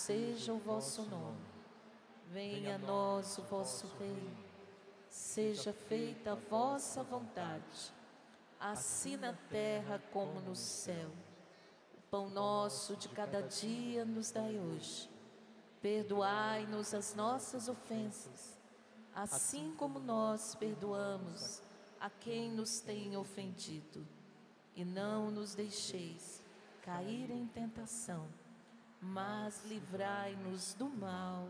seja o vosso nome. Venha a nós o vosso reino. Seja feita a vossa vontade, assim na terra como no céu. O pão nosso de cada dia nos dai hoje. Perdoai-nos as nossas ofensas, assim como nós perdoamos a quem nos tem ofendido. E não nos deixeis cair em tentação, mas livrai-nos do mal.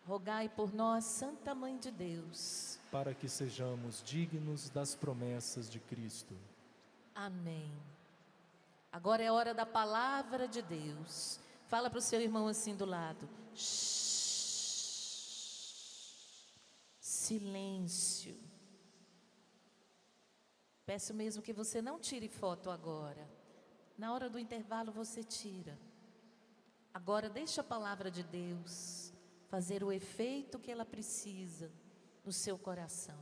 Rogai por nós, Santa Mãe de Deus, para que sejamos dignos das promessas de Cristo. Amém. Agora é hora da palavra de Deus. Fala para o seu irmão assim do lado. Silêncio. Peço mesmo que você não tire foto agora. Na hora do intervalo você tira. Agora deixa a palavra de Deus fazer o efeito que ela precisa no seu coração.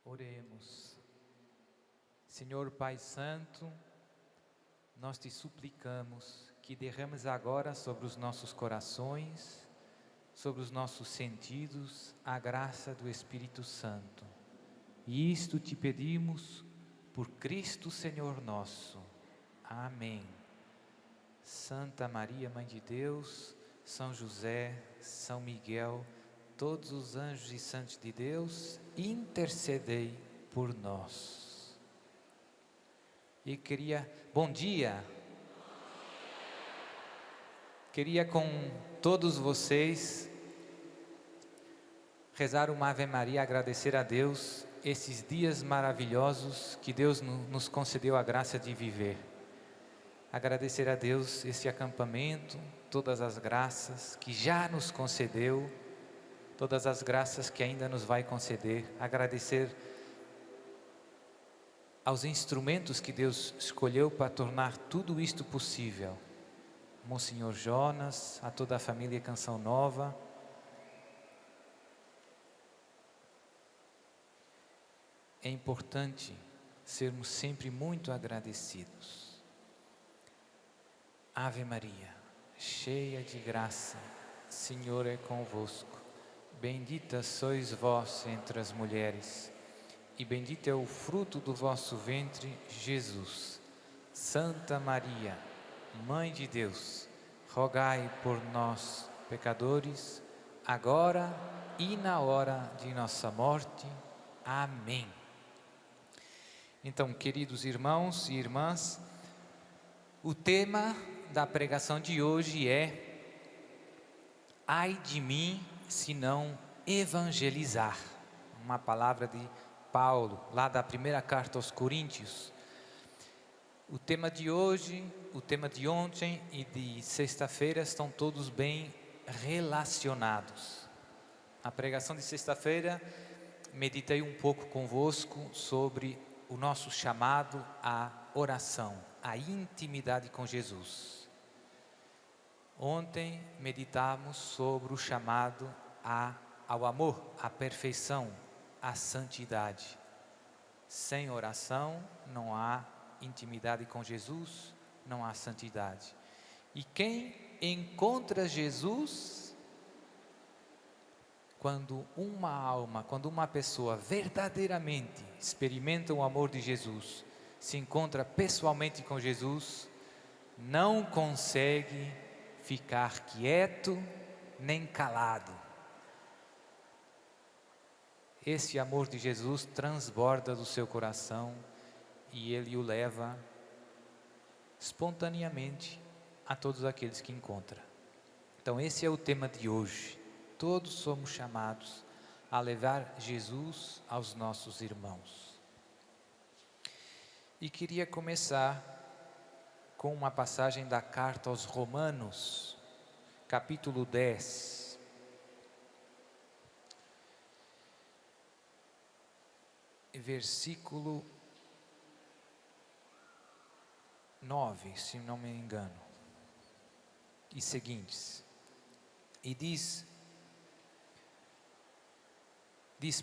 Oremos. Senhor Pai Santo, nós te suplicamos que derrames agora sobre os nossos corações, sobre os nossos sentidos, a graça do Espírito Santo. E isto te pedimos por Cristo Senhor nosso. Amém. Santa Maria, Mãe de Deus, São José, São Miguel, todos os anjos e santos de Deus, intercedei por nós. E bom dia! Queria com todos vocês rezar uma Ave Maria, agradecer a Deus esses dias maravilhosos que Deus nos concedeu a graça de viver. Agradecer a Deus esse acampamento, todas as graças que já nos concedeu, todas as graças que ainda nos vai conceder. Agradecer aos instrumentos que Deus escolheu para tornar tudo isto possível. Monsenhor Jonas, a toda a família Canção Nova. É importante sermos sempre muito agradecidos. Ave Maria, cheia de graça, Senhor é convosco. Bendita sois vós entre as mulheres, e bendito é o fruto do vosso ventre, Jesus. Santa Maria, Mãe de Deus, rogai por nós, pecadores, agora e na hora de nossa morte. Amém. Então, queridos irmãos e irmãs, o tema da pregação de hoje é: ai de mim se não evangelizar. Uma palavra de Paulo, lá da primeira carta aos Coríntios. O tema de hoje, o tema de ontem e de sexta-feira estão todos bem relacionados. A pregação de sexta-feira, meditei um pouco convosco sobre o nosso chamado à oração, à intimidade com Jesus. Ontem meditamos sobre o chamado ao amor, à perfeição, à santidade. Sem oração não há intimidade com Jesus, não há santidade. E quem encontra Jesus, quando uma pessoa verdadeiramente experimenta o amor de Jesus, se encontra pessoalmente com Jesus, não consegue ficar quieto nem calado. Esse amor de Jesus transborda do seu coração e ele o leva espontaneamente a todos aqueles que encontra. Então esse é o tema de hoje. Todos somos chamados a levar Jesus aos nossos irmãos. E queria começar com uma passagem da carta aos Romanos, capítulo 10. Versículo 9, se não me engano, e seguintes. E diz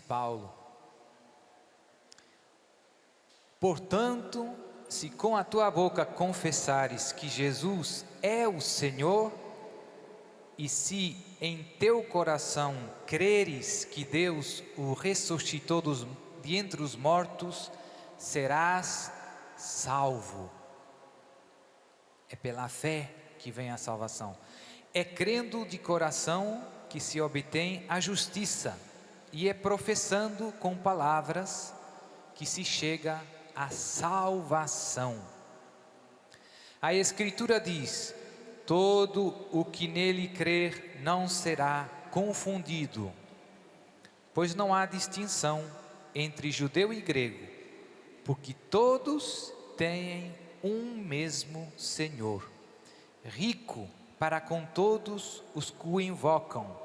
Paulo: portanto, se com a tua boca confessares que Jesus é o Senhor, e se em teu coração creres que Deus o ressuscitou de entre os mortos, serás salvo. É pela fé que vem a salvação. É crendo de coração que se obtém a justiça, e é professando com palavras que se chega à salvação. A Escritura diz: todo o que nele crer não será confundido, pois não há distinção entre judeu e grego, porque todos têm um mesmo Senhor, rico para com todos os que o invocam,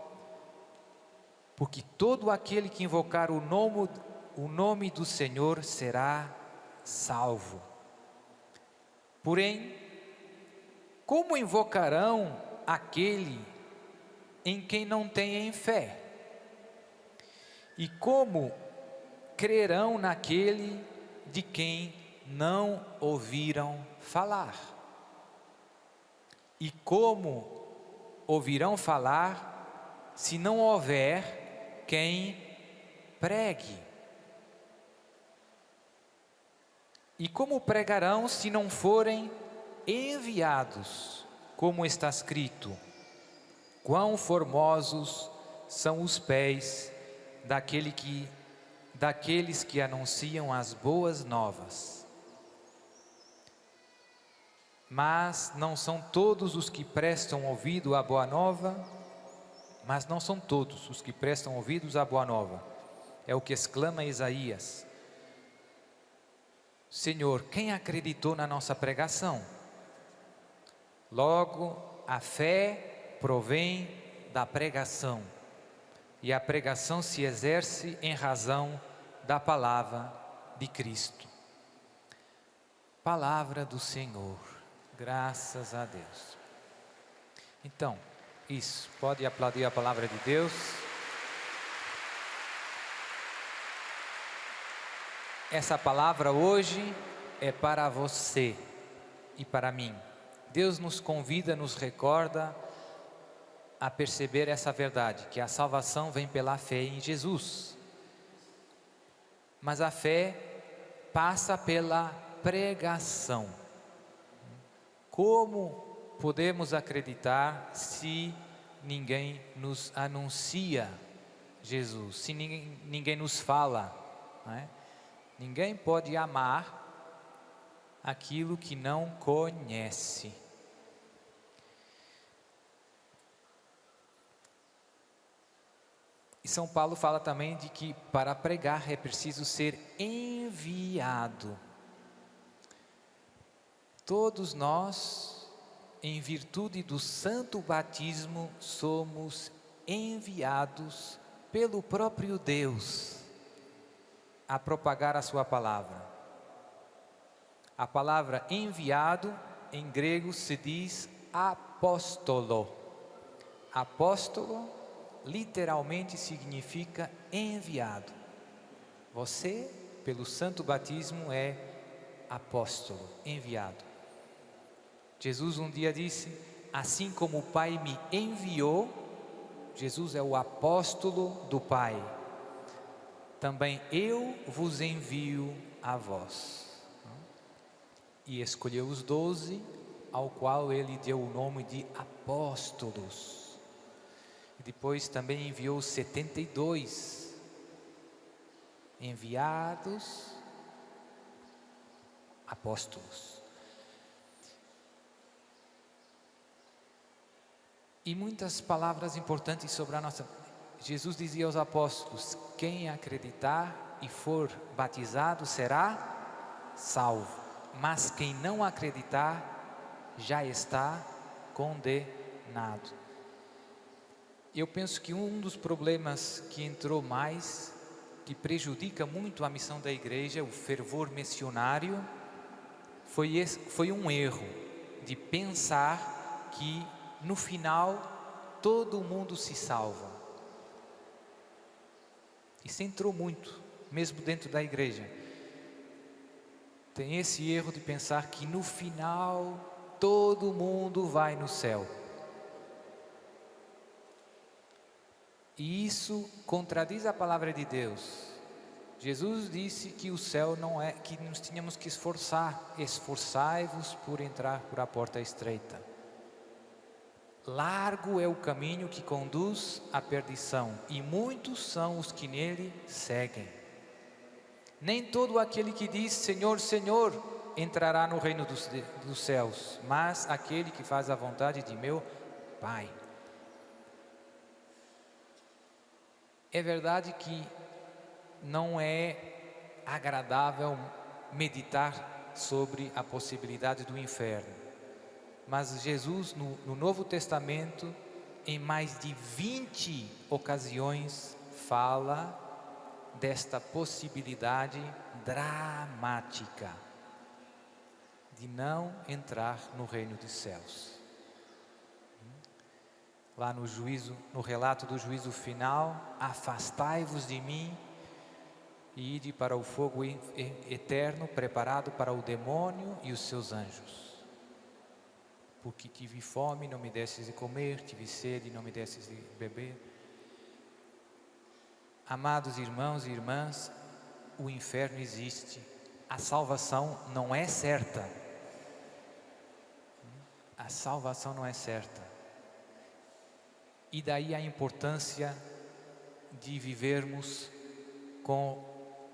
porque todo aquele que invocar o nome do Senhor será salvo. Porém, como invocarão aquele em quem não têm fé? E como crerão naquele de quem não ouviram falar? E como ouvirão falar se não houver quem pregue? E como pregarão se não forem enviados? Como está escrito: quão formosos são os pés daqueles que anunciam as boas novas. Mas não são todos os que prestam ouvido à boa nova, é o que exclama Isaías. Senhor, quem acreditou na nossa pregação? Logo, a fé provém da pregação, e a pregação se exerce em razão da palavra de Cristo. Palavra do Senhor, graças a Deus. Então, isso, pode aplaudir a palavra de Deus. Essa palavra hoje é para você e para mim. Deus nos convida, nos recorda a perceber essa verdade, que a salvação vem pela fé em Jesus. Mas a fé passa pela pregação. Como podemos acreditar se ninguém nos anuncia Jesus, se ninguém nos fala, não é? Ninguém pode amar aquilo que não conhece. E São Paulo fala também de que para pregar é preciso ser enviado. Todos nós, em virtude do santo batismo, somos enviados pelo próprio Deus a propagar a sua palavra. A palavra enviado, em grego se diz apóstolo. Apóstolo literalmente significa enviado. Você, pelo santo batismo, é apóstolo, enviado. Jesus um dia disse: assim como o Pai me enviou, Jesus é o apóstolo do Pai, também eu vos envio a vós. E escolheu os 12, ao qual ele deu o nome de apóstolos. E depois também enviou 72 enviados apóstolos. E muitas palavras importantes sobre a nossa... Jesus dizia aos apóstolos: quem acreditar e for batizado será salvo, mas quem não acreditar já está condenado. Eu penso que um dos problemas que entrou mais, que prejudica muito a missão da igreja, o fervor missionário, foi um erro de pensar que no final todo mundo se salva. Isso entrou muito, mesmo dentro da igreja. tem esse erro de pensar que no final todo mundo vai no céu. E isso contradiz a palavra de Deus. Jesus disse que o céu não é, que nos tínhamos que esforçar. Esforçai-vos por entrar por a porta estreita. Largo é o caminho que conduz à perdição, e muitos são os que nele seguem. Nem todo aquele que diz Senhor, Senhor, entrará no reino dos céus, mas aquele que faz a vontade de meu Pai. É verdade que não é agradável meditar sobre a possibilidade do inferno, mas Jesus no Novo Testamento, em mais de 20 ocasiões, fala desta possibilidade dramática de não entrar no reino dos céus. Lá no relato do juízo final, afastai-vos de mim e ide para o fogo eterno preparado para o demônio e os seus anjos. Porque tive fome, não me desses de comer, tive sede, não me desses de beber. Amados irmãos e irmãs, o inferno existe. A salvação não é certa. A salvação não é certa. E daí a importância de vivermos com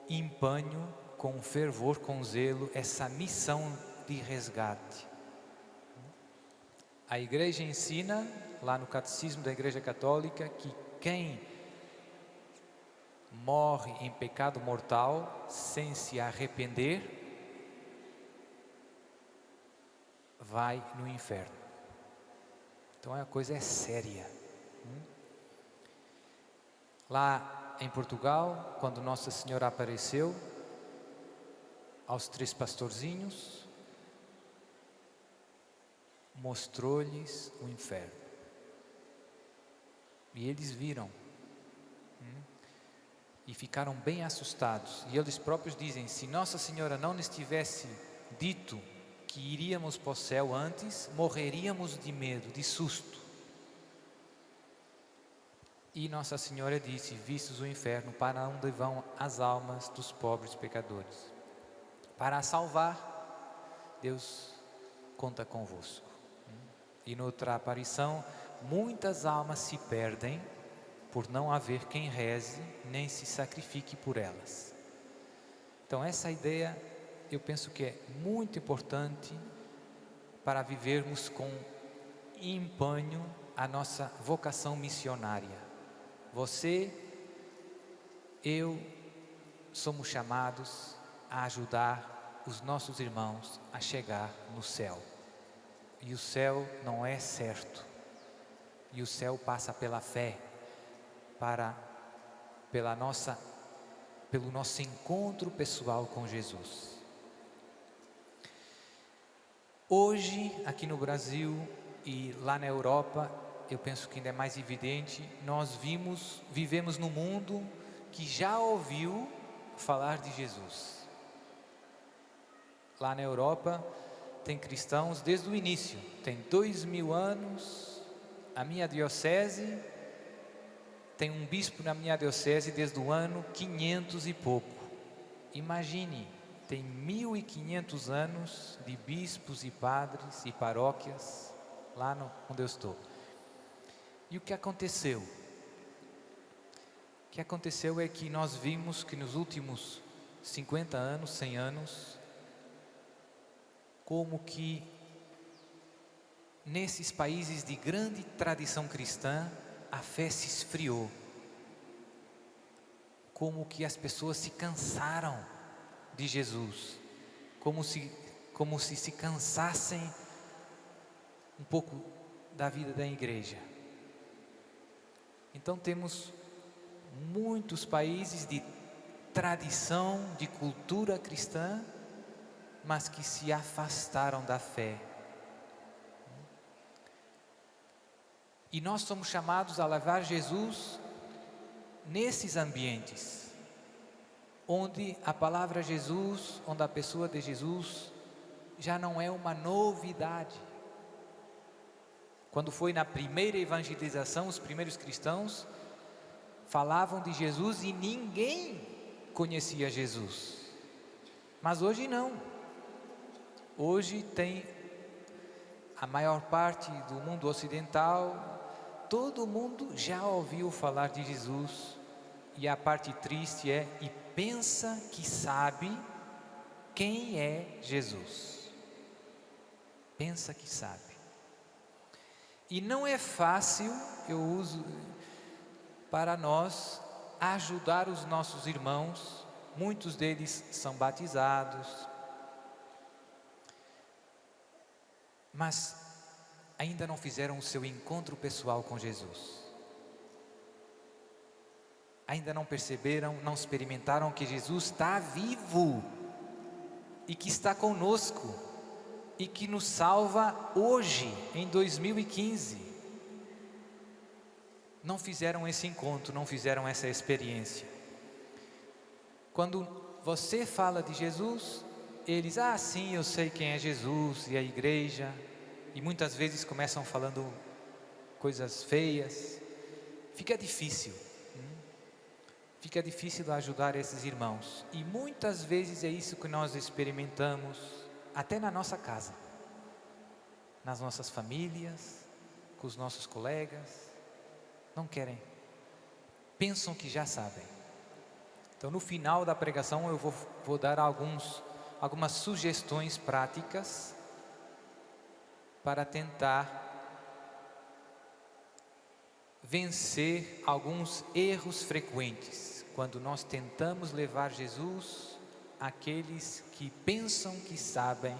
empenho, com fervor, com zelo, essa missão de resgate. A Igreja ensina, lá no Catecismo da Igreja Católica, que quem morre em pecado mortal, sem se arrepender, vai no inferno. Então a coisa é séria. Lá em Portugal, quando Nossa Senhora apareceu aos 3 pastorzinhos, mostrou-lhes o inferno. E eles viram. E ficaram bem assustados. E eles próprios dizem, se Nossa Senhora não nos tivesse dito que iríamos para o céu antes, morreríamos de medo, de susto. E Nossa Senhora disse, vistes o inferno, para onde vão as almas dos pobres pecadores. Para a salvar, Deus conta convosco. E noutra aparição, muitas almas se perdem por não haver quem reze, nem se sacrifique por elas. Então essa ideia, eu penso que é muito importante para vivermos com empenho a nossa vocação missionária. Você, eu, somos chamados a ajudar os nossos irmãos a chegar no céu. E o céu não é certo. E o céu passa pela fé, pelo nosso encontro pessoal com Jesus. Hoje, aqui no Brasil e lá na Europa, eu penso que ainda é mais evidente, nós vivemos num mundo que já ouviu falar de Jesus. Lá na Europa tem cristãos desde o início, tem 2000 anos, a minha diocese tem um bispo na minha diocese desde o ano 500 e pouco. Imagine, tem 1500 anos de bispos e padres e paróquias lá onde eu estou. E o que aconteceu? O que aconteceu é que nós vimos que nos últimos 50 anos, 100 anos, como que nesses países de grande tradição cristã, a fé se esfriou. Como que as pessoas se cansaram de Jesus. Como se se cansassem um pouco da vida da igreja. Então temos muitos países de tradição, de cultura cristã, mas que se afastaram da fé. E nós somos chamados a levar Jesus nesses ambientes. onde a palavra Jesus, onde a pessoa de Jesus já não é uma novidade. Quando foi na primeira evangelização, os primeiros cristãos falavam de Jesus e ninguém conhecia Jesus. Mas hoje não. Hoje tem a maior parte do mundo ocidental, todo mundo já ouviu falar de Jesus. E a parte triste é, e pensa que sabe quem é Jesus. Pensa que sabe. E não é fácil, eu uso para nós ajudar os nossos irmãos, muitos deles são batizados, mas ainda não fizeram o seu encontro pessoal com Jesus. Ainda não perceberam, não experimentaram que Jesus está vivo e que está conosco e que nos salva hoje, em 2015. Não fizeram esse encontro, não fizeram essa experiência. Quando você fala de Jesus, eles, sim, eu sei quem é Jesus e a igreja, e muitas vezes começam falando coisas feias. Fica difícil ajudar esses irmãos, e muitas vezes é isso que nós experimentamos até na nossa casa, nas nossas famílias, com os nossos colegas. Não querem, pensam que já sabem. Então, no final da pregação eu vou dar algumas sugestões práticas para tentar vencer alguns erros frequentes quando nós tentamos levar Jesus àqueles que pensam que sabem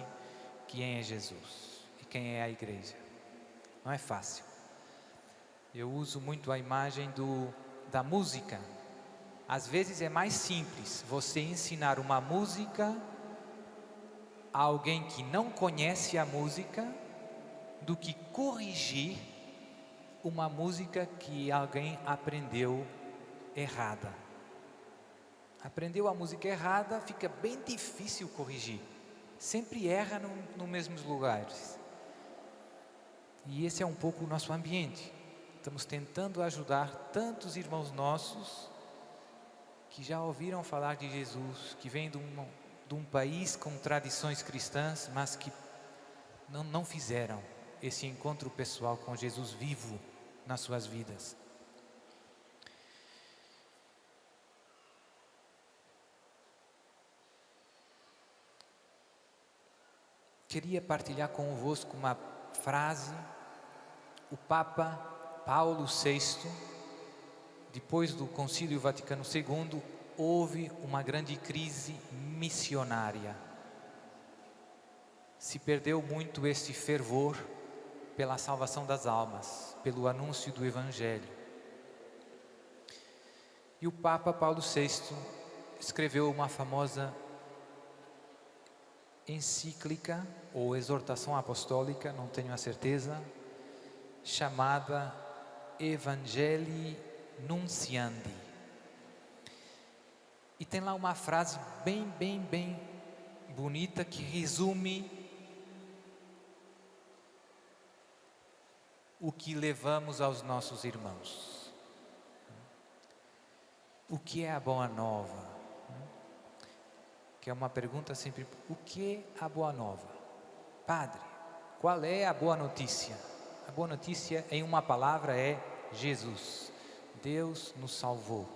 quem é Jesus e quem é a igreja. Não é fácil. Eu uso muito a imagem da música. Às vezes é mais simples você ensinar uma música a alguém que não conhece a música do que corrigir uma música que alguém aprendeu errada. Aprendeu a música errada, fica bem difícil corrigir. Sempre erra nos mesmos lugares. E esse é um pouco o nosso ambiente. Estamos tentando ajudar tantos irmãos nossos que já ouviram falar de Jesus, que vêm de um país com tradições cristãs, mas que não fizeram esse encontro pessoal com Jesus vivo nas suas vidas. Queria partilhar convosco uma frase. O Papa Paulo VI, depois do Concílio Vaticano II, houve uma grande crise missionária. Se perdeu muito este fervor pela salvação das almas, pelo anúncio do Evangelho. E o Papa Paulo VI escreveu uma famosa encíclica ou exortação apostólica, não tenho a certeza, chamada Evangelii Nunciandi. E tem lá uma frase bem bonita que resume o que levamos aos nossos irmãos. O que é a boa nova? Que é uma pergunta sempre, o que é a boa nova? Padre, qual é a boa notícia? A boa notícia, em uma palavra, é Jesus. Deus nos salvou.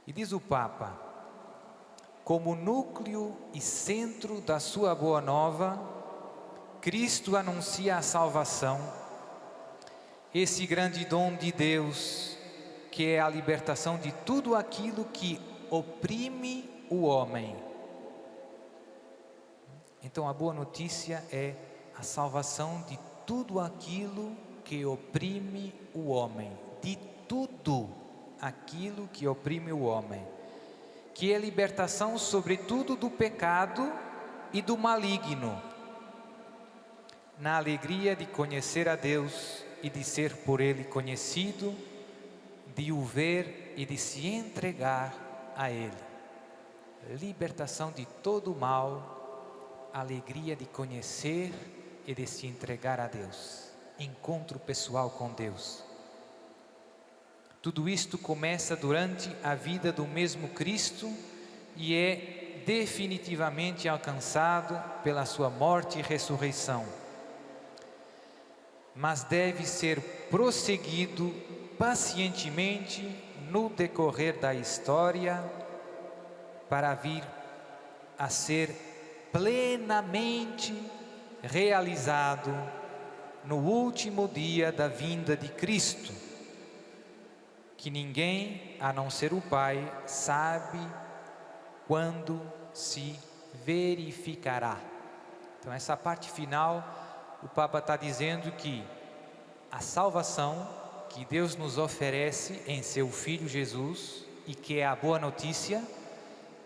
E diz o Papa, como núcleo e centro da sua boa nova, Cristo anuncia a salvação, esse grande dom de Deus, que é a libertação de tudo aquilo que oprime o homem. Então a boa notícia é a salvação de tudo aquilo que oprime o homem, de tudo aquilo que oprime o homem, que é libertação sobretudo do pecado e do maligno, na alegria de conhecer a Deus e de ser por Ele conhecido, de o ver e de se entregar a Ele. libertação de todo o mal, alegria de conhecer e de se entregar a Deus, encontro pessoal com Deus. Tudo isto começa durante a vida do mesmo Cristo e é definitivamente alcançado pela sua morte e ressurreição, mas deve ser prosseguido pacientemente no decorrer da história para vir a ser plenamente realizado no último dia da vinda de Cristo, que ninguém, a não ser o Pai, sabe quando se verificará. Então essa parte final, o Papa está dizendo que a salvação que Deus nos oferece em seu Filho Jesus, e que é a boa notícia,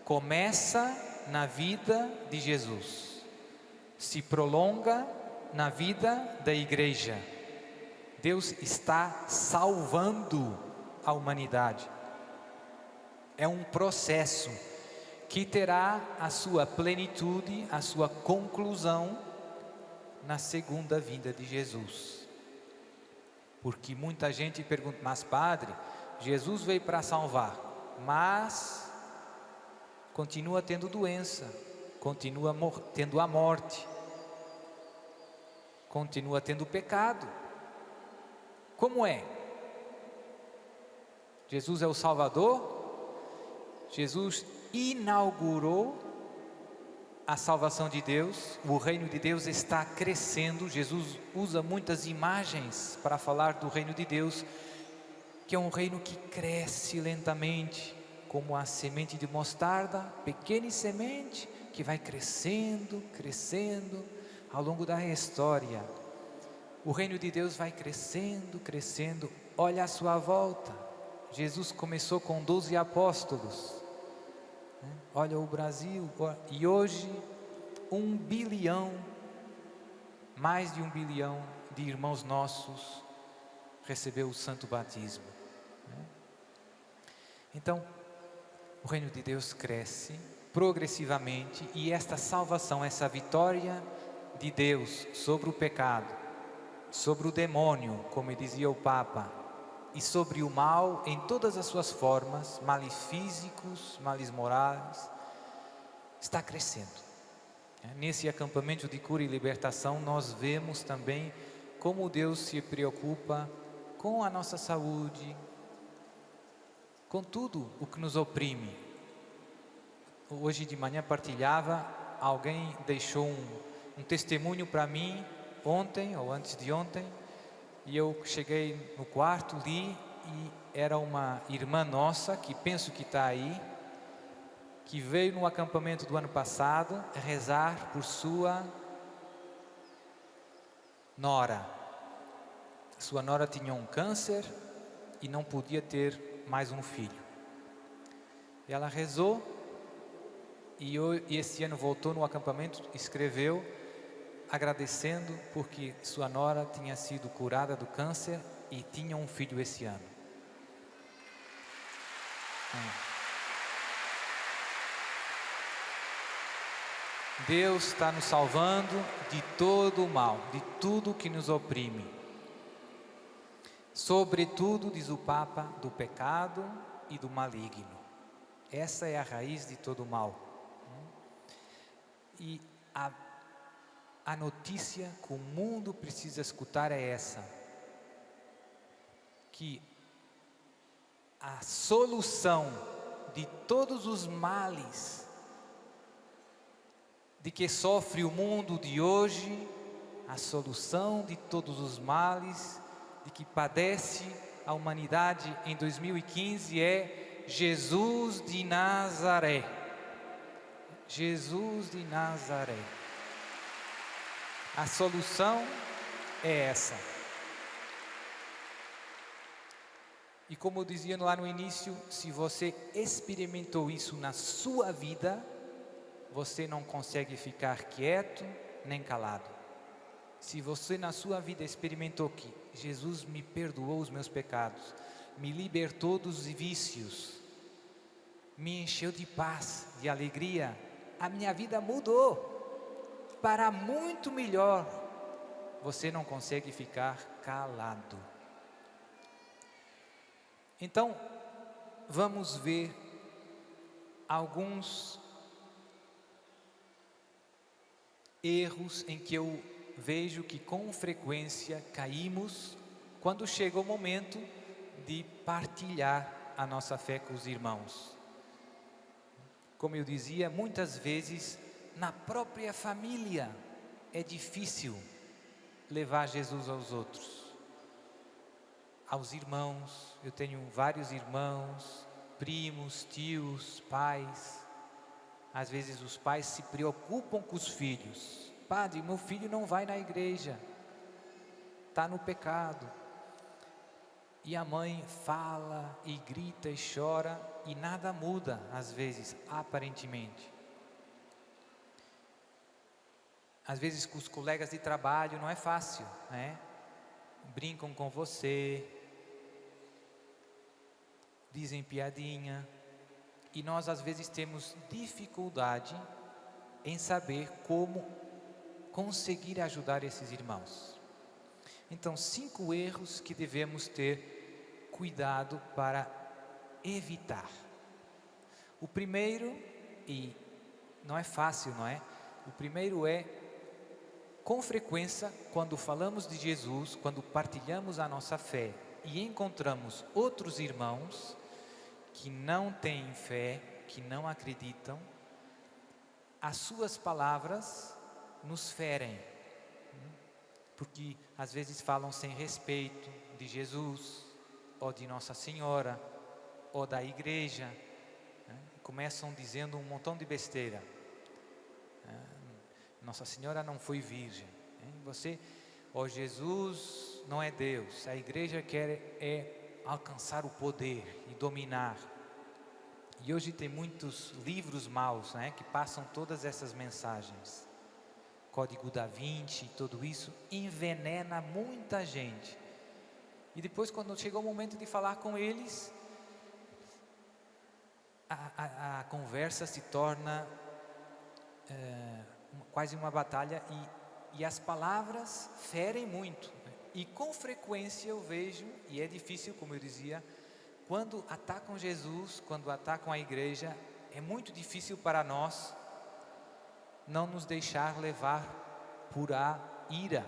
começa na vida de Jesus, se prolonga na vida da Igreja. Deus está salvando a humanidade. É um processo que terá a sua plenitude, a sua conclusão na segunda vinda de Jesus. Porque muita gente pergunta: mas padre, Jesus veio para salvar, mas continua tendo doença, continua tendo a morte, continua tendo pecado. Como é? Jesus é o Salvador? Jesus inaugurou a salvação de Deus, o reino de Deus está crescendo. Jesus usa muitas imagens para falar do reino de Deus, que é um reino que cresce lentamente, como a semente de mostarda, pequena semente, que vai crescendo, crescendo ao longo da história. O reino de Deus vai crescendo, crescendo. Olha à sua volta. Jesus começou com 12 apóstolos. Olha o Brasil, e hoje 1 bilhão, mais de 1 bilhão de irmãos nossos recebeu o santo batismo. Então, o reino de Deus cresce progressivamente, e esta salvação, essa vitória de Deus sobre o pecado, sobre o demônio, como dizia o Papa, e sobre o mal em todas as suas formas, males físicos, males morais, está crescendo. Nesse acampamento de cura e libertação, nós vemos também como Deus se preocupa com a nossa saúde, com tudo o que nos oprime. Hoje de manhã partilhava, alguém deixou um testemunho para mim ontem ou antes de ontem, e eu cheguei no quarto, li, e era uma irmã nossa, que penso que está aí, que veio no acampamento do ano passado rezar por sua nora. Sua nora tinha um câncer e não podia ter mais um filho. Ela rezou, e esse ano voltou no acampamento, escreveu agradecendo porque sua nora tinha sido curada do câncer e tinha um filho esse ano. Deus está nos salvando de todo o mal, de tudo que nos oprime. Sobretudo, diz o Papa, do pecado e do maligno. Essa é a raiz de todo o mal. E a notícia que o mundo precisa escutar é essa: que a solução de todos os males de que sofre o mundo de hoje, a solução de todos os males de que padece a humanidade em 2015 é Jesus de Nazaré. Jesus de Nazaré. A solução é essa. E como eu dizia lá no início, se você experimentou isso na sua vida, você não consegue ficar quieto nem calado. Se você na sua vida experimentou que Jesus me perdoou os meus pecados, me libertou dos vícios, me encheu de paz, de alegria. A minha vida mudou para muito melhor. Você não consegue ficar calado. Então, vamos ver alguns erros em que eu vejo que com frequência caímos quando chega o momento de partilhar a nossa fé com os irmãos. Como eu dizia, muitas vezes na própria família é difícil levar Jesus aos outros, aos irmãos. Eu tenho vários irmãos, primos, tios, pais. Às vezes os pais se preocupam com os filhos. Padre, meu filho não vai na igreja, está no pecado. E a mãe fala e grita e chora e nada muda, às vezes, aparentemente. Às vezes com os colegas de trabalho não é fácil, né? Brincam com você, dizem piadinha, e nós às vezes temos dificuldade em saber como conseguir ajudar esses irmãos. Então, 5 erros que devemos ter cuidado para evitar. O primeiro, e não é fácil, não é? O primeiro é, com frequência, quando falamos de Jesus, quando partilhamos a nossa fé e encontramos outros irmãos que não têm fé, que não acreditam, as suas palavras nos ferem, porque às vezes falam sem respeito de Jesus, ou de Nossa Senhora, ou da igreja, né? Começam dizendo um montão de besteira. Nossa Senhora não foi virgem, né? Jesus não é Deus, a igreja quer alcançar o poder e dominar. E hoje tem muitos livros maus, né, que passam todas essas mensagens. Código da Vinci, tudo isso envenena muita gente. E depois, quando chegou o momento de falar com eles, a conversa se torna quase uma batalha e as palavras ferem muito. E com frequência eu vejo, e é difícil, como eu dizia, quando atacam Jesus, quando atacam a igreja, é muito difícil para nós não nos deixar levar por a ira,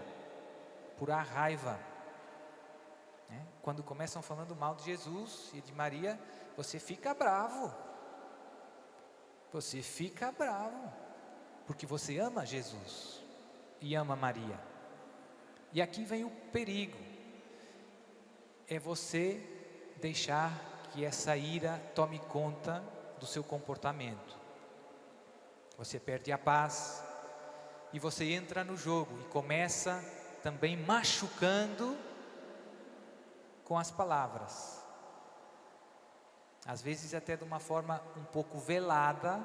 por a raiva, né? Quando começam falando mal de Jesus e de Maria, você fica bravo, porque você ama Jesus e ama Maria. E aqui vem o perigo, é você deixar que essa ira tome conta do seu comportamento. Você perde a paz e você entra no jogo e começa também machucando com as palavras. Às vezes até de uma forma um pouco velada,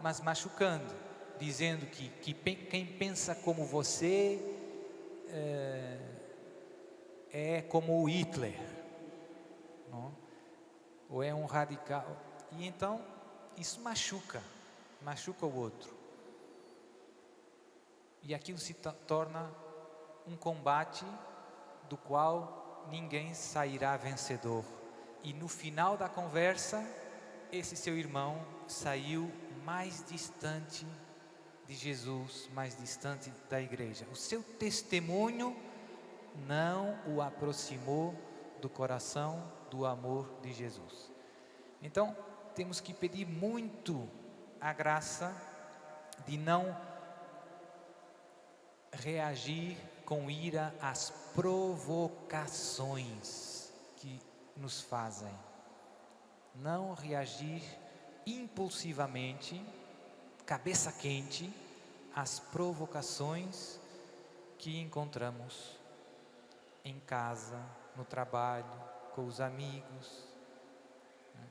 mas machucando, dizendo que quem pensa como você é como o Hitler, não? Ou é um radical. E então isso machuca o outro. E aquilo se torna um combate do qual ninguém sairá vencedor. E no final da conversa, esse seu irmão saiu mais distante de Jesus, mais distante da igreja. O seu testemunho não o aproximou do coração, do amor de Jesus. Então, temos que pedir muito a graça de não reagir com ira às provocações que nos fazem. Não reagir impulsivamente, cabeça quente, às provocações que encontramos em casa, no trabalho, com os amigos,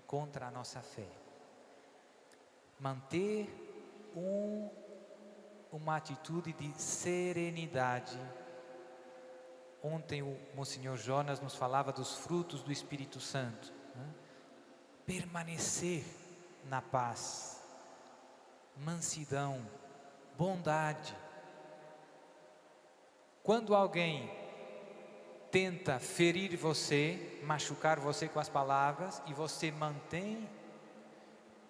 contra a nossa fé. Manter uma atitude de serenidade. Ontem o Monsenhor Jonas nos falava dos frutos do Espírito Santo, né? Permanecer na paz, mansidão, bondade. Quando alguém tenta ferir você, machucar você com as palavras, e você mantém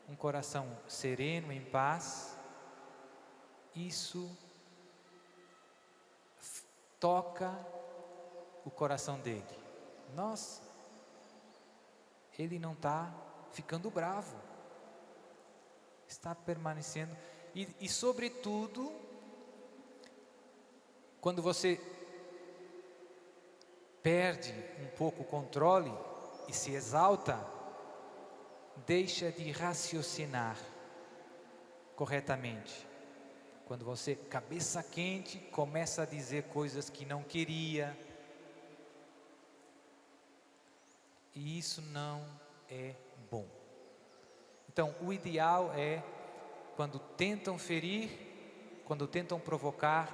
um coração sereno, em paz, isso toca o coração dele. Nossa, ele não está ficando bravo, está permanecendo. E sobretudo, quando você perde um pouco o controle e se exalta, deixa de raciocinar corretamente. Quando você, cabeça quente, começa a dizer coisas que não queria, e isso não é bom. Então, o ideal é, quando tentam ferir, quando tentam provocar,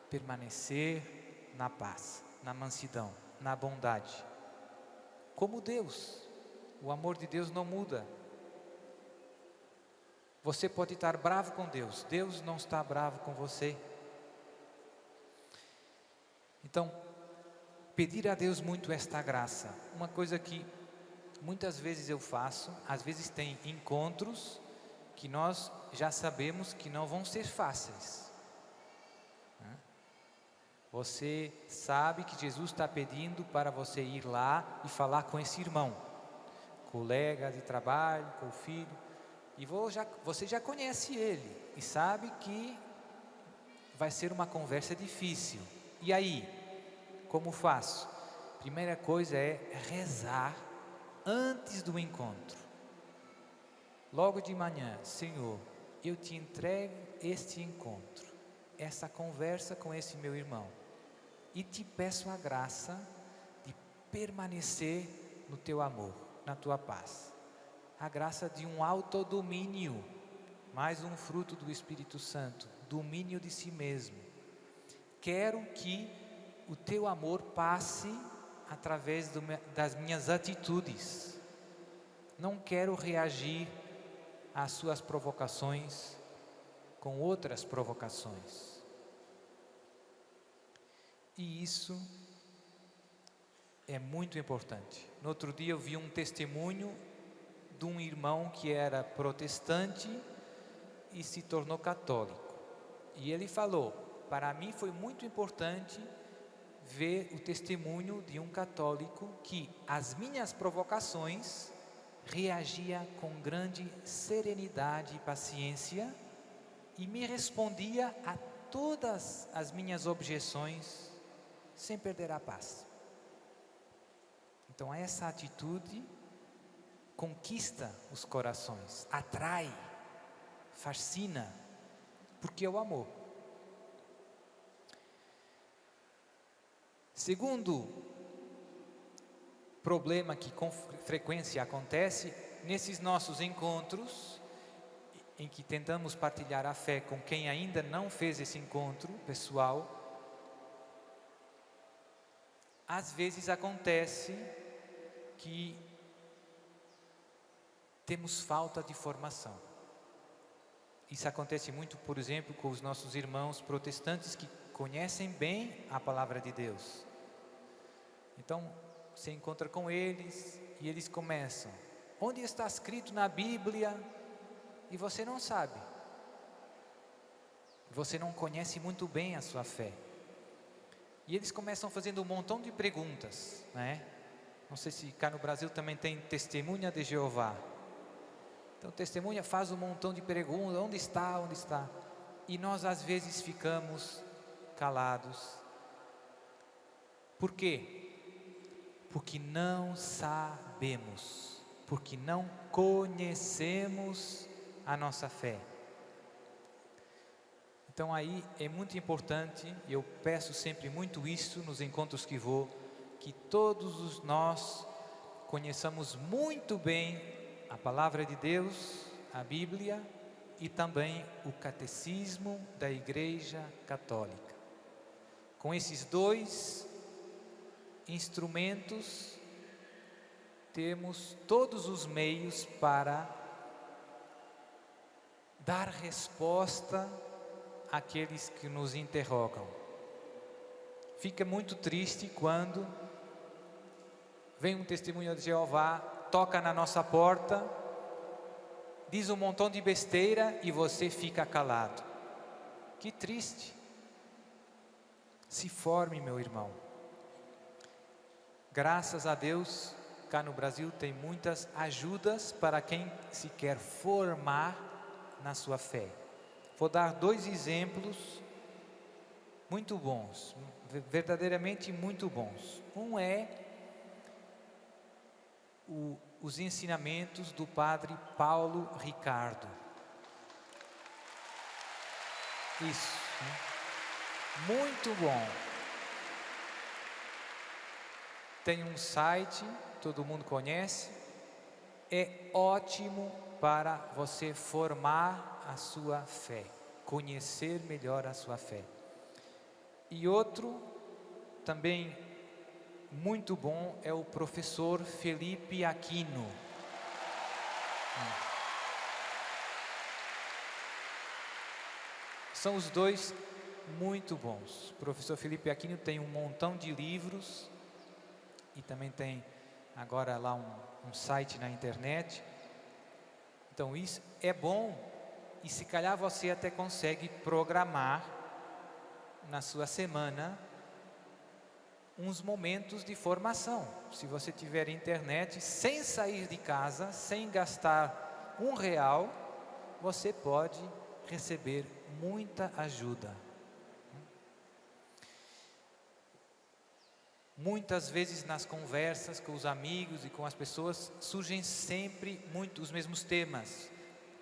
permanecer na paz, na mansidão, na bondade. Como Deus, o amor de Deus não muda. Você pode estar bravo com Deus, Deus não está bravo com você. Então, pedir a Deus muito esta graça. Uma coisa que muitas vezes eu faço, às vezes tem encontros que nós já sabemos que não vão ser fáceis. Você sabe que Jesus está pedindo para você ir lá e falar com esse irmão, colega de trabalho, com o filho, e você já conhece ele e sabe que vai ser uma conversa difícil. E aí, como faço? Primeira coisa é rezar antes do encontro. Logo de manhã: Senhor, eu te entrego este encontro, essa conversa com esse meu irmão, e te peço a graça de permanecer no teu amor, na tua paz. A graça de um autodomínio, mais um fruto do Espírito Santo, domínio de si mesmo. Quero que o teu amor passe através das minhas atitudes. Não quero reagir às suas provocações com outras provocações. E isso é muito importante. No outro dia eu vi um testemunho de um irmão que era protestante e se tornou católico. E ele falou: para mim foi muito importante ver o testemunho de um católico que às minhas provocações reagia com grande serenidade e paciência e me respondia a todas as minhas objeções sem perder a paz. Então essa atitude conquista os corações, atrai, fascina, porque é o amor. Segundo problema que com frequência acontece nesses nossos encontros, em que tentamos partilhar a fé com quem ainda não fez esse encontro pessoal, às vezes acontece que temos falta de formação. Isso acontece muito, por exemplo, com os nossos irmãos protestantes que conhecem bem a palavra de Deus. Então, você encontra com eles e eles começam: onde está escrito na Bíblia? E você não sabe. Você não conhece muito bem a sua fé. E eles começam fazendo um montão de perguntas, né? Não sei se cá no Brasil também tem testemunha de Jeová. Então, testemunha faz um montão de perguntas: onde está, onde está? E nós às vezes ficamos calados. Por quê? Porque não sabemos, porque não conhecemos a nossa fé. Então aí é muito importante, eu peço sempre muito isso nos encontros que vou, que todos nós conheçamos muito bem a palavra de Deus, a Bíblia, e também o catecismo da Igreja Católica. Com esses dois instrumentos, temos todos os meios para dar resposta àqueles que nos interrogam. Fica muito triste quando vem um testemunho de Jeová, toca na nossa porta, diz um montão de besteira e você fica calado. Que triste. Se forme, meu irmão. Graças a Deus, cá no Brasil tem muitas ajudas para quem se quer formar na sua fé. Vou dar 2 exemplos muito bons, verdadeiramente muito bons. Um é os ensinamentos do padre Paulo Ricardo. Isso, né? Muito bom. Tem um site, todo mundo conhece, é ótimo para você formar a sua fé, conhecer melhor a sua fé. E outro, também muito bom, é o professor Felipe Aquino. São os dois muito bons. O professor Felipe Aquino tem um montão de livros e também tem agora lá um site na internet. Então isso é bom e se calhar você até consegue programar na sua semana uns momentos de formação. Se você tiver internet, sem sair de casa, sem gastar R$1, você pode receber muita ajuda. Muitas vezes nas conversas com os amigos e com as pessoas surgem sempre os mesmos temas: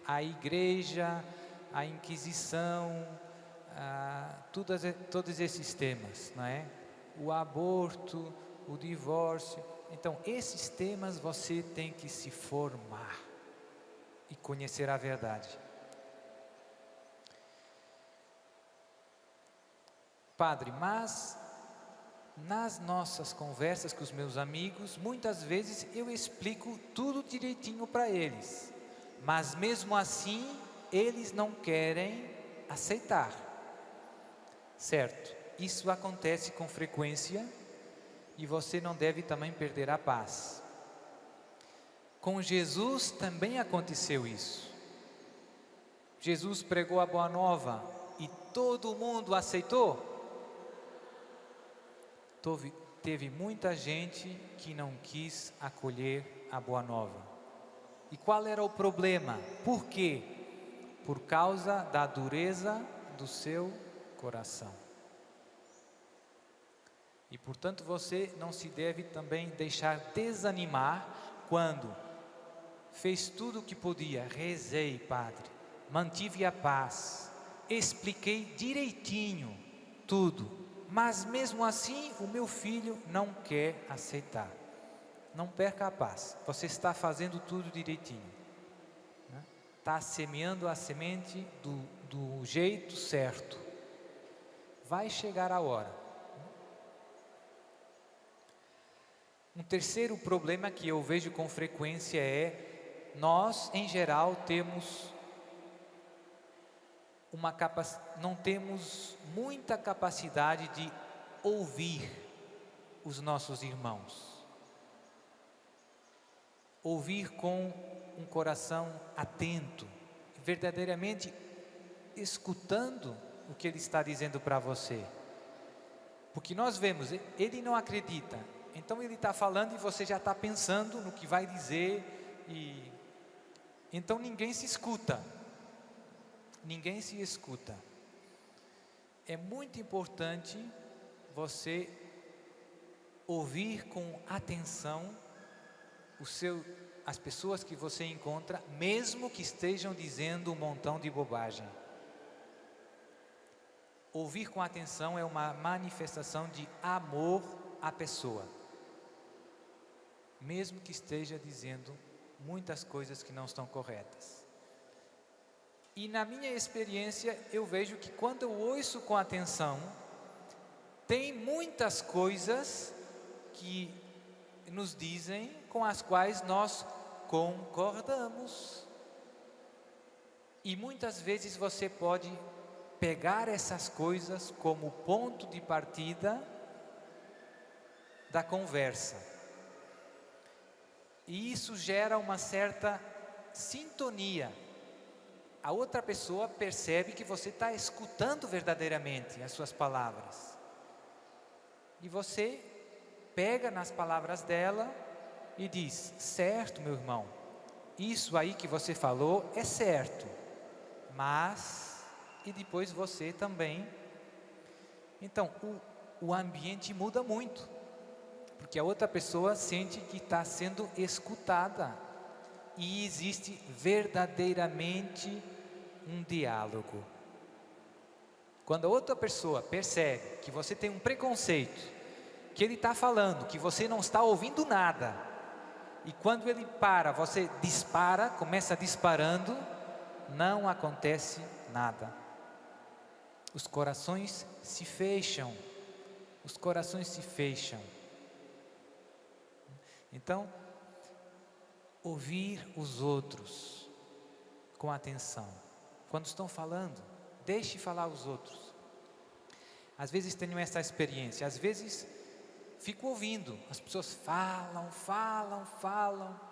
a igreja, a Inquisição, todos esses temas, não é? O aborto, o divórcio. Então esses temas você tem que se formar e conhecer a verdade. Padre, mas nas nossas conversas com os meus amigos, muitas vezes eu explico tudo direitinho para eles, mas mesmo assim eles não querem aceitar. Certo, isso acontece com frequência e você não deve também perder a paz. Com Jesus também aconteceu isso. Jesus pregou a boa nova e todo mundo aceitou. Teve muita gente que não quis acolher a boa nova. E qual era o problema? Por quê? Por causa da dureza do seu coração. E portanto você não se deve também deixar desanimar quando fez tudo o que podia. Rezei, padre, mantive a paz, expliquei direitinho tudo. Mas mesmo assim o meu filho não quer aceitar. Não perca a paz, você está fazendo tudo direitinho, né? Está semeando a semente do jeito certo. Vai chegar a hora. Um terceiro problema que eu vejo com frequência é: nós em geral temos não temos muita capacidade de ouvir os nossos irmãos. Ouvir com um coração atento, verdadeiramente escutando o que ele está dizendo para você. Porque nós vemos, ele não acredita, então ele está falando e você já está pensando no que vai dizer, e então ninguém se escuta. Ninguém se escuta. É muito importante você ouvir com atenção as pessoas que você encontra, mesmo que estejam dizendo um montão de bobagem. Ouvir com atenção é uma manifestação de amor à pessoa, mesmo que esteja dizendo muitas coisas que não estão corretas. E na minha experiência, eu vejo que quando eu ouço com atenção, tem muitas coisas que nos dizem com as quais nós concordamos. E muitas vezes você pode pegar essas coisas como ponto de partida da conversa. E isso gera uma certa sintonia. A outra pessoa percebe que você está escutando verdadeiramente as suas palavras. E você pega nas palavras dela e diz: certo, meu irmão, isso aí que você falou é certo, mas... E depois você também. Então, o ambiente muda muito, porque a outra pessoa sente que está sendo escutada e existe verdadeiramente um diálogo. Quando a outra pessoa percebe que você tem um preconceito, que ele está falando, que você não está ouvindo nada, e quando ele para, você dispara, começa disparando, não acontece nada. Os corações se fecham. Os corações se fecham. Então, ouvir os outros com atenção. Quando estão falando, deixe falar os outros. Às vezes tenho essa experiência, às vezes fico ouvindo. As pessoas falam,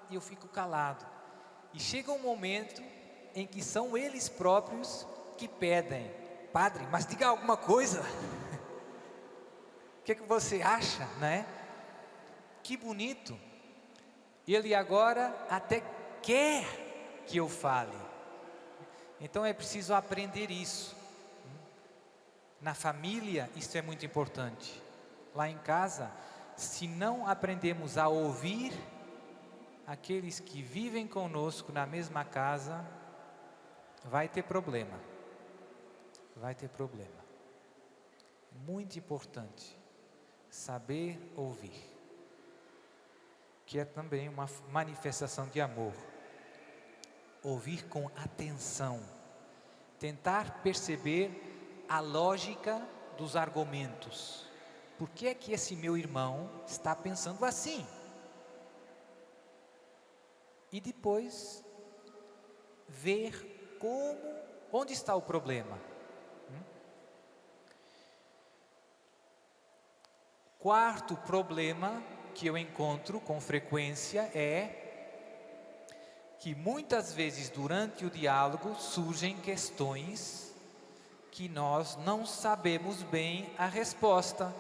e eu fico calado. E chega um momento em que são eles próprios que pedem: padre, mas diga alguma coisa. O que você acha, né? Que bonito. Ele agora até quer que eu fale. Então é preciso aprender isso. Na família isso é muito importante. Lá em casa, se não aprendemos a ouvir aqueles que vivem conosco na mesma casa, vai ter problema. Vai ter problema. Muito importante saber ouvir, que é também uma manifestação de amor. Ouvir com atenção, tentar perceber a lógica dos argumentos. Por que é que esse meu irmão está pensando assim? E depois ver onde está o problema. Quarto problema que eu encontro com frequência é que muitas vezes durante o diálogo surgem questões que nós não sabemos bem a resposta.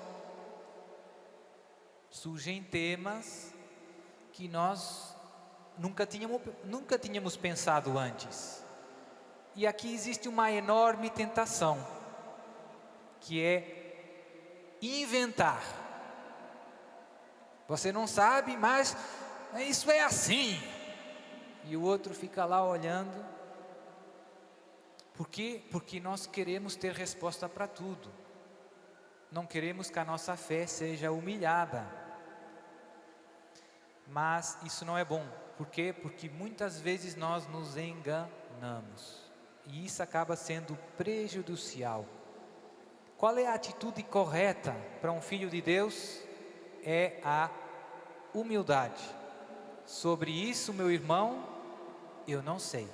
Surgem temas que nós nunca tínhamos pensado antes. E aqui existe uma enorme tentação, que é inventar. Você não sabe, mas isso é assim. E o outro fica lá olhando. Por quê? Porque nós queremos ter resposta para tudo. Não queremos que a nossa fé seja humilhada. Mas isso não é bom. Por quê? Porque muitas vezes nós nos enganamos. E isso acaba sendo prejudicial. Qual é a atitude correta para um filho de Deus? É a humildade. Sobre isso, meu irmão, eu não sei.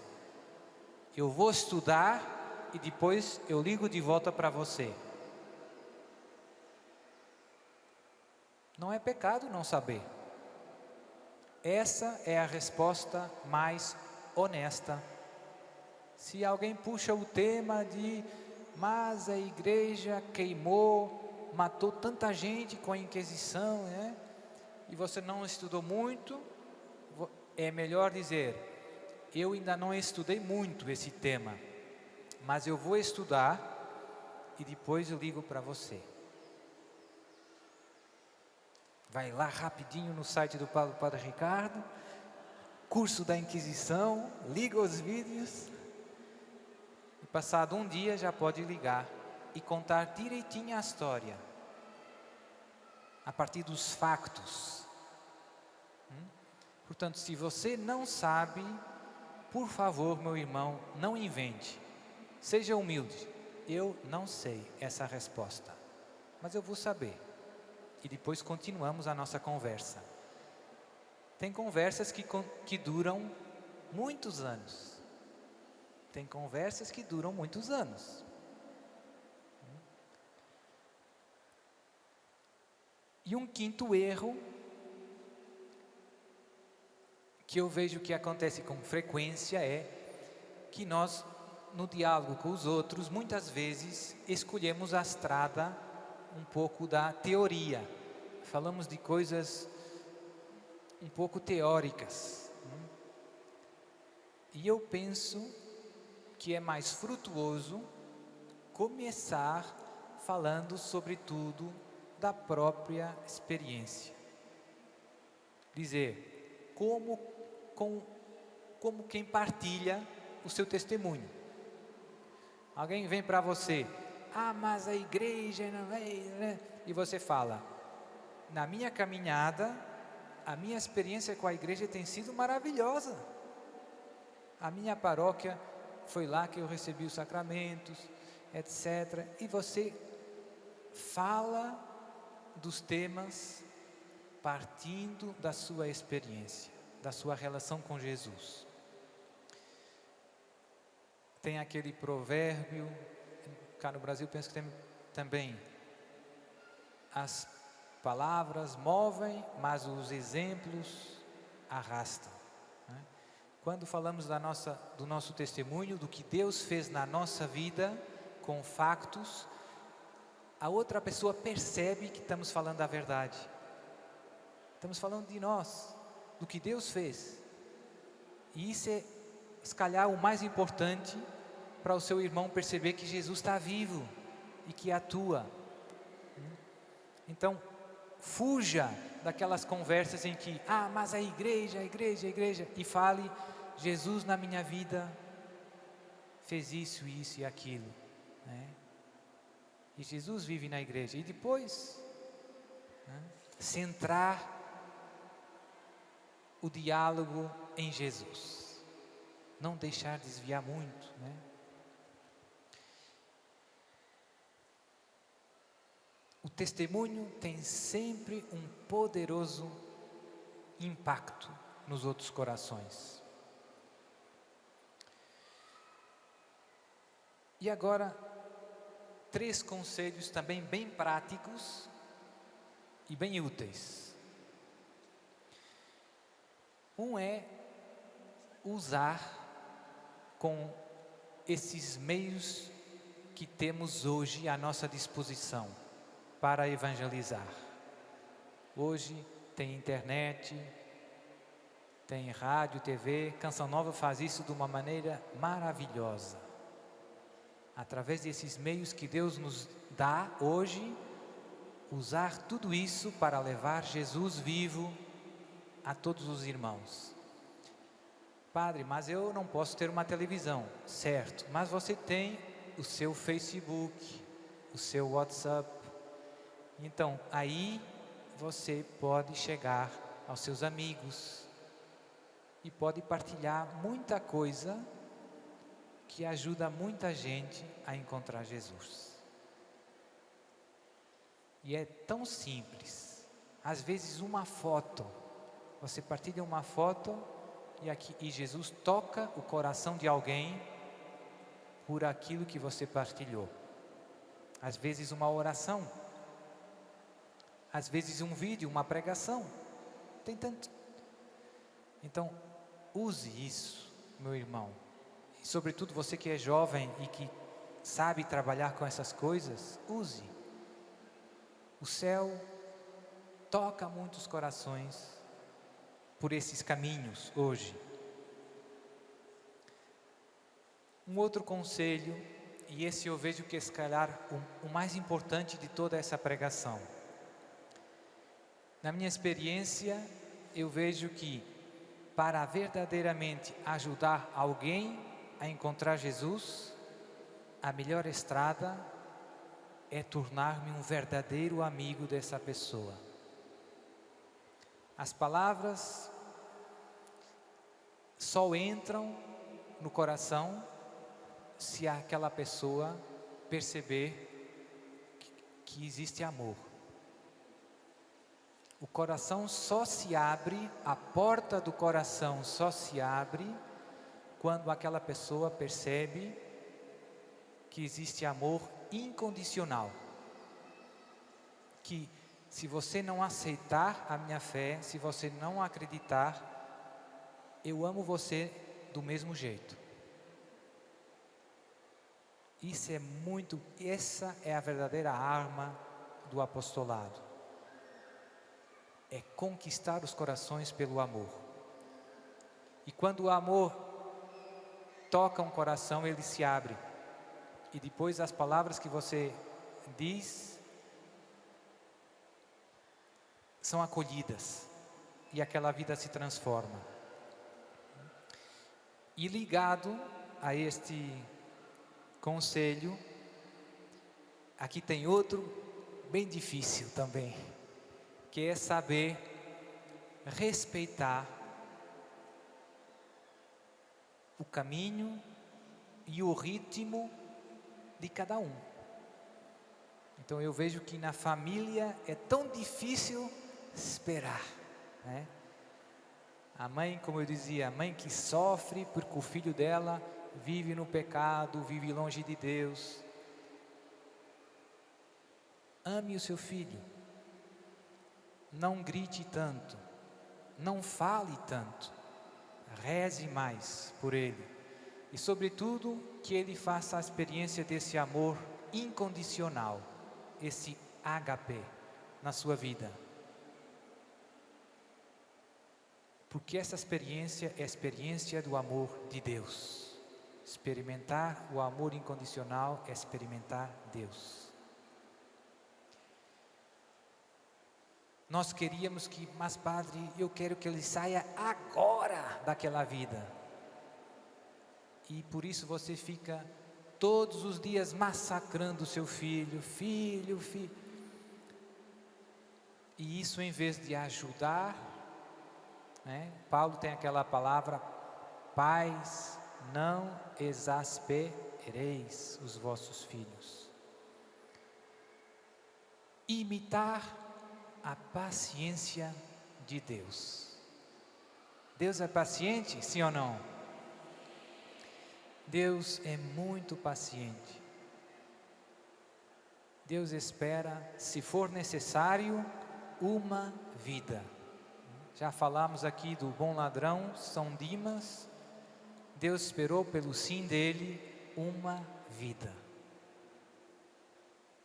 Eu vou estudar e depois eu ligo de volta para você. Não é pecado não saber. Essa é a resposta mais honesta. Se alguém puxa o tema de mas a igreja queimou, matou tanta gente com a Inquisição, né? E você não estudou muito, é melhor dizer: eu ainda não estudei muito esse tema, mas eu vou estudar e depois eu ligo para você. Vai lá rapidinho no site do Padre Ricardo, curso da Inquisição, liga os vídeos, e passado um dia já pode ligar e contar direitinho a história, a partir dos factos. Portanto, se você não sabe, por favor, meu irmão, não invente. Seja humilde. Eu não sei essa resposta, mas eu vou saber. E depois continuamos a nossa conversa. Tem conversas que duram muitos anos. Tem conversas que duram muitos anos. E um quinto erro, que eu vejo que acontece com frequência, é que nós, no diálogo com os outros, muitas vezes escolhemos a estrada um pouco da teoria. Falamos de coisas um pouco teóricas. E eu penso que é mais frutuoso começar falando sobretudo da própria experiência. Dizer como quem partilha o seu testemunho. Alguém vem para você, mas a igreja não vai, né? E você fala, na minha caminhada, a minha experiência com a igreja tem sido maravilhosa. A minha paróquia foi lá que eu recebi os sacramentos, etc. E você fala dos temas partindo da sua experiência, da sua relação com Jesus. Tem aquele provérbio, cá no Brasil penso que tem também, as palavras movem, mas os exemplos arrastam. Quando falamos do nosso testemunho, do que Deus fez na nossa vida, com factos, a outra pessoa percebe que estamos falando a verdade. Estamos falando de nós, do que Deus fez. E isso é, se calhar, o mais importante para o seu irmão perceber que Jesus está vivo e que atua. Então, fuja daquelas conversas em que, mas a igreja, e fale, Jesus na minha vida fez isso e aquilo, né? E Jesus vive na igreja. E depois, centrar o diálogo em Jesus. Não deixar desviar muito, né? O testemunho tem sempre um poderoso impacto nos outros corações. E agora, 3 conselhos também bem práticos e bem úteis. Um é usar com esses meios que temos hoje à nossa disposição para evangelizar. Hoje tem internet, tem rádio, TV, Canção Nova faz isso de uma maneira maravilhosa. Através desses meios que Deus nos dá hoje, usar tudo isso para levar Jesus vivo a todos os irmãos. Padre, mas eu não posso ter uma televisão, certo? Mas você tem o seu Facebook, o seu WhatsApp. Então, aí você pode chegar aos seus amigos e pode partilhar muita coisa que ajuda muita gente a encontrar Jesus. E é tão simples. Às vezes uma foto, você partilha uma foto e Jesus toca o coração de alguém por aquilo que você partilhou. Às vezes uma oração, às vezes um vídeo, uma pregação. Tem tanto. Então, use isso, meu irmão. E sobretudo você que é jovem e que sabe trabalhar com essas coisas, use. O céu toca muitos corações por esses caminhos hoje. Um outro conselho, e esse eu vejo que é, se calhar, o mais importante de toda essa pregação. Na minha experiência, eu vejo que para verdadeiramente ajudar alguém a encontrar Jesus, a melhor estrada é tornar-me um verdadeiro amigo dessa pessoa. As palavras só entram no coração se aquela pessoa perceber que existe amor. O coração só se abre, a porta do coração só se abre quando aquela pessoa percebe que existe amor incondicional. Que se você não aceitar a minha fé, se você não acreditar, eu amo você do mesmo jeito. Essa é a verdadeira arma do apostolado. É conquistar os corações pelo amor. E quando o amor toca um coração, ele se abre. E depois as palavras que você diz são acolhidas. E aquela vida se transforma. E ligado a este conselho, aqui tem outro bem difícil também, que é saber respeitar o caminho e o ritmo de cada um. Então eu vejo que na família é tão difícil esperar, né? A mãe, como eu dizia, a mãe que sofre porque o filho dela vive no pecado, vive longe de Deus. Ame o seu filho. Não grite tanto. Não fale tanto. Reze mais por ele. E sobretudo, que ele faça a experiência desse amor incondicional, esse ágape na sua vida. Porque essa experiência é a experiência do amor de Deus. Experimentar o amor incondicional é experimentar Deus. Nós queríamos que, mas padre, eu quero que ele saia agora daquela vida. E por isso você fica todos os dias massacrando o seu filho. E isso, em vez de ajudar, né? Paulo tem aquela palavra: pais, não exaspereis os vossos filhos. Imitar a paciência de Deus. Deus é paciente, sim ou não? Deus é muito paciente. Deus espera, se for necessário, uma vida. Já falamos aqui do bom ladrão, São Dimas. Deus esperou pelo sim dele uma vida.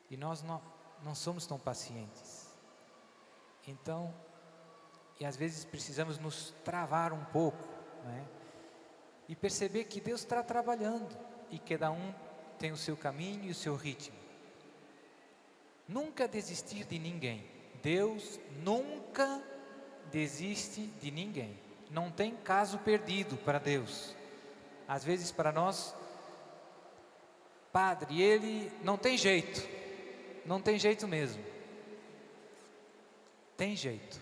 E nós não somos tão pacientes. Então, e às vezes precisamos nos travar um pouco, né? E perceber que Deus está trabalhando e cada um tem o seu caminho e o seu ritmo. Nunca desistir de ninguém. Deus nunca desiste de ninguém. Não tem caso perdido para Deus. Às vezes para nós, padre, ele não tem jeito. Não tem jeito mesmo. Tem jeito.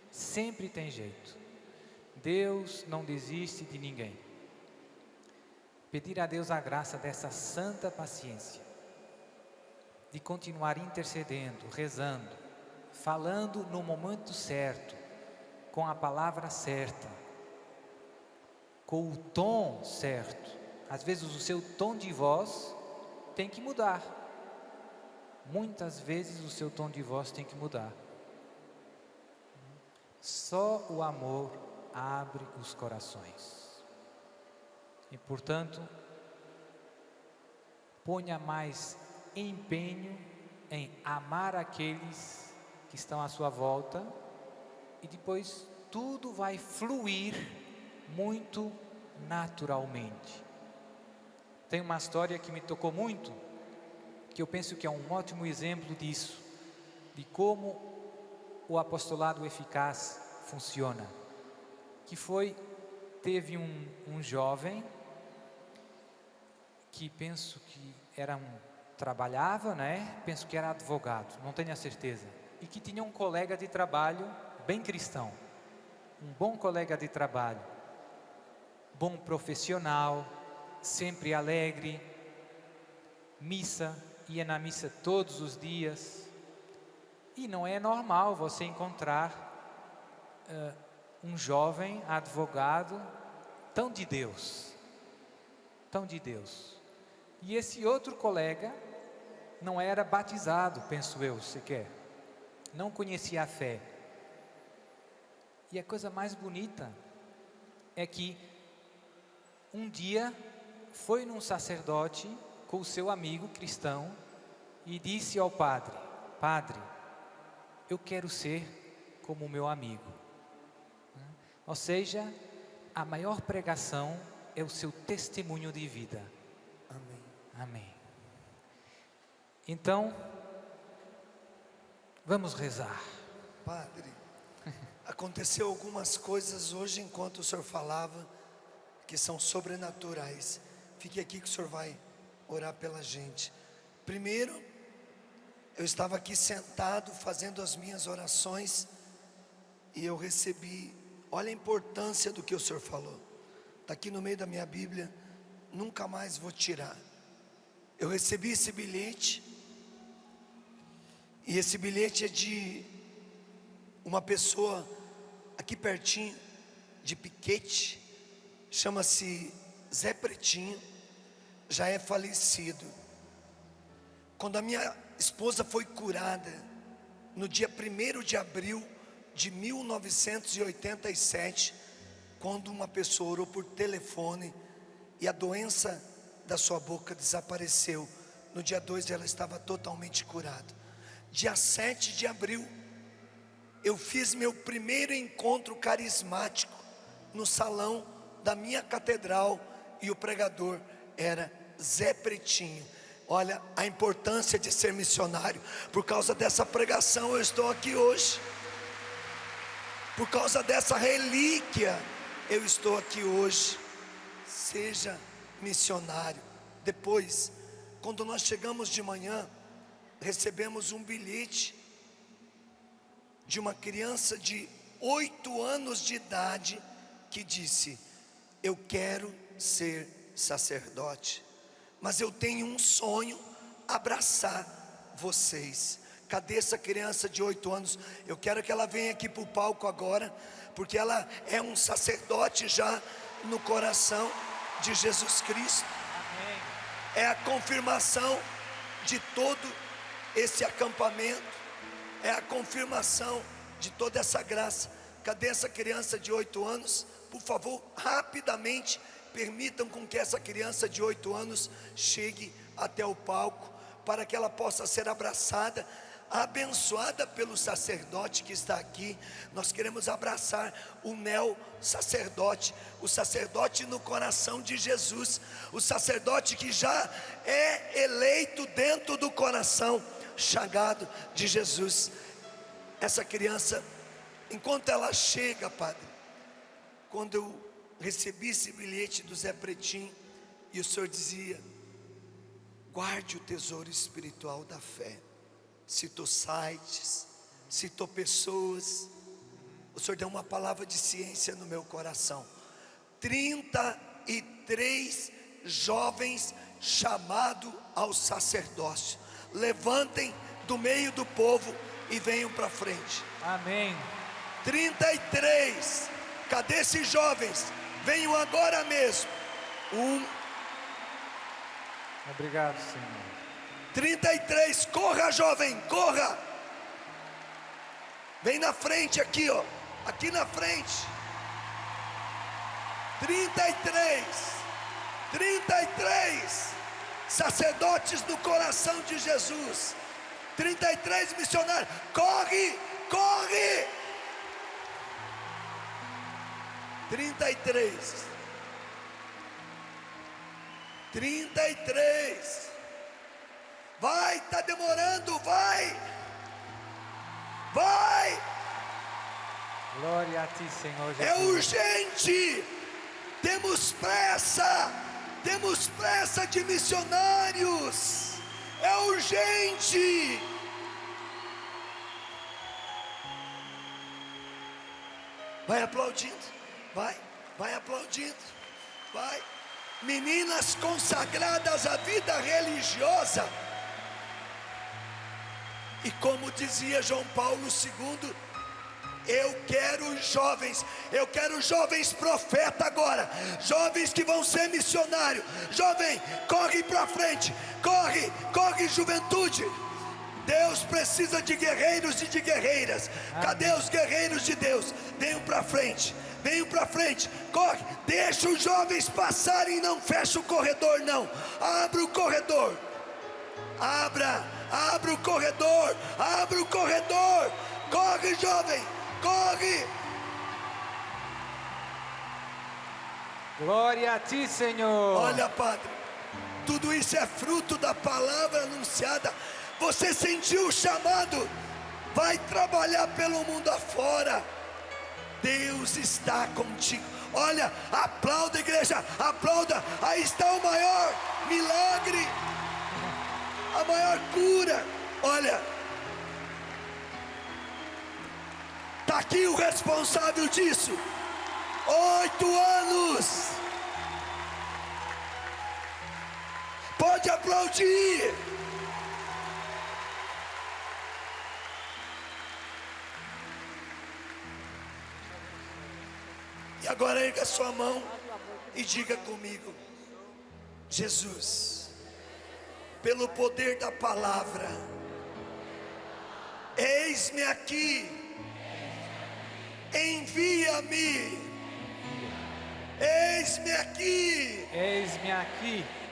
Sempre tem jeito. Deus não desiste de ninguém. Pedir a Deus a graça dessa santa paciência, de continuar intercedendo, rezando, falando no momento certo, com a palavra certa, com o tom certo. Às vezes o seu tom de voz tem que mudar. Muitas vezes o seu tom de voz tem que mudar. Só o amor abre os corações. E portanto, ponha mais empenho em amar aqueles que estão à sua volta, e depois tudo vai fluir muito naturalmente. Tem uma história que me tocou muito, que eu penso que é um ótimo exemplo disso, de como o apostolado eficaz funciona. Que teve um jovem que penso que trabalhava, né? Penso que era advogado, não tenho a certeza. E que tinha um colega de trabalho bem cristão, um bom colega de trabalho, bom profissional, sempre alegre, ia na missa todos os dias, E não é normal você encontrar um jovem advogado tão de Deus. Tão de Deus. E esse outro colega não era batizado, penso eu, sequer. Não conhecia a fé. E a coisa mais bonita é que um dia foi num sacerdote com o seu amigo cristão e disse ao padre: Padre, eu quero ser como o meu amigo. Ou seja, a maior pregação é o seu testemunho de vida. Amém. Amém. Então, vamos rezar. Padre, aconteceu algumas coisas hoje enquanto o senhor falava que são sobrenaturais. Fique aqui que o senhor vai orar pela gente. Primeiro, eu estava aqui sentado fazendo as minhas orações e eu recebi, olha a importância do que o senhor falou. Está aqui no meio da minha Bíblia, nunca mais vou tirar. Eu recebi esse bilhete, e esse bilhete é de uma pessoa aqui pertinho, de Piquete, chama-se Zé Pretinho, já é falecido. Quando a minha esposa foi curada, no dia 1º de abril de 1987, quando uma pessoa orou por telefone e a doença da sua boca desapareceu. No dia 2 ela estava totalmente curada. Dia 7 de abril, eu fiz meu primeiro encontro carismático no salão da minha catedral e o pregador era Zé Pretinho. Olha a importância de ser missionário. Por causa dessa pregação eu estou aqui hoje. Por causa dessa relíquia eu estou aqui hoje. Seja missionário. Depois, quando nós chegamos de manhã, recebemos um bilhete de uma criança de 8 anos de idade que disse: eu quero ser sacerdote, mas eu tenho um sonho, abraçar vocês. Cadê essa criança de 8 anos? Eu quero que ela venha aqui para o palco agora, porque ela é um sacerdote já no coração de Jesus Cristo. Amém. É a confirmação de todo esse acampamento, é a confirmação de toda essa graça. Cadê essa criança de 8 anos? Por favor, rapidamente, permitam com que essa criança de 8 anos chegue até o palco, para que ela possa ser abraçada, abençoada pelo sacerdote que está aqui. Nós queremos abraçar o neo sacerdote, o sacerdote no coração de Jesus, o sacerdote que já é eleito dentro do coração chagado de Jesus. Essa criança, enquanto ela chega, Padre, quando eu recebi esse bilhete do Zé Pretinho, e o Senhor dizia: guarde o tesouro espiritual da fé. Citou sites, citou pessoas. O Senhor deu uma palavra de ciência no meu coração. 33 jovens chamados ao sacerdócio. Levantem do meio do povo e venham para frente. Amém. 33. Cadê esses jovens? Venham agora mesmo. Obrigado, Senhor. 33, corra, jovem, corra. Vem na frente aqui, ó. Aqui na frente. 33 sacerdotes do coração de Jesus. 33 missionários. Corre, corre. 33. Vai, tá demorando, vai. Glória a ti, Senhor Jesus. É urgente. Temos pressa de missionários. É urgente. Vai aplaudindo, vai aplaudindo, vai. Meninas consagradas à vida religiosa, E como dizia João Paulo II, eu quero jovens profetas agora, jovens que vão ser missionários. Jovem, corre para frente, corre juventude. Deus precisa de guerreiros e de guerreiras. Cadê os guerreiros de Deus? Venham para frente, corre, deixa os jovens passarem, não fecha o corredor não, abre o corredor, abre o corredor, corre jovem, corre. Glória a ti, Senhor. Olha, Padre, tudo isso é fruto da palavra anunciada. Você sentiu o chamado, vai trabalhar pelo mundo afora. Deus está contigo. Olha, aplauda, igreja, aplauda. Aí está o maior milagre, a maior cura. Olha, está aqui o responsável disso. 8 anos. Pode aplaudir. E agora erga sua mão e diga comigo: Jesus, pelo poder da palavra, eis-me aqui, envia-me, eis-me aqui,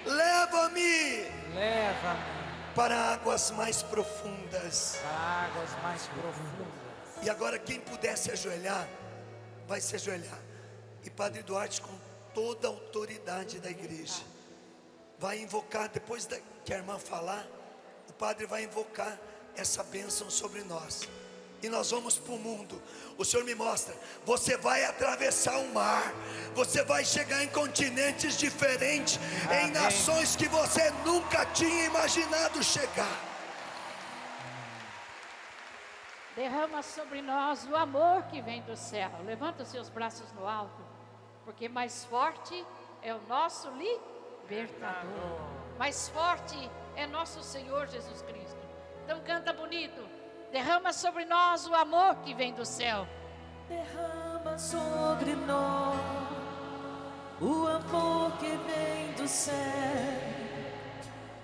leva-me para águas mais profundas. E agora quem puder se ajoelhar, vai se ajoelhar. E Padre Duarte, com toda a autoridade da igreja, vai invocar, depois que a irmã falar, o Padre vai invocar essa bênção sobre nós. E nós vamos para o mundo. O Senhor me mostra, você vai atravessar o mar, você vai chegar em continentes diferentes, em nações que você nunca tinha imaginado chegar. Derrama sobre nós o amor que vem do céu. Levanta os seus braços no alto, porque mais forte é o nosso libertador. Mais forte é nosso Senhor Jesus Cristo. Então canta bonito. Derrama sobre nós o amor que vem do céu. Derrama sobre nós o amor que vem do céu,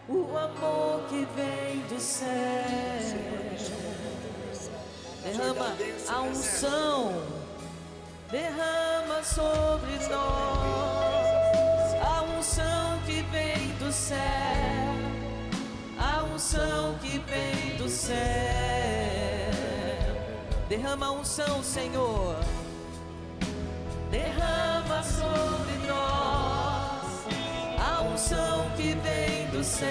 o amor que vem do céu. Derrama a unção, derrama sobre nós a unção que vem do céu, a unção que vem do céu. Derrama a unção, Senhor, derrama sobre nós a unção que vem do céu,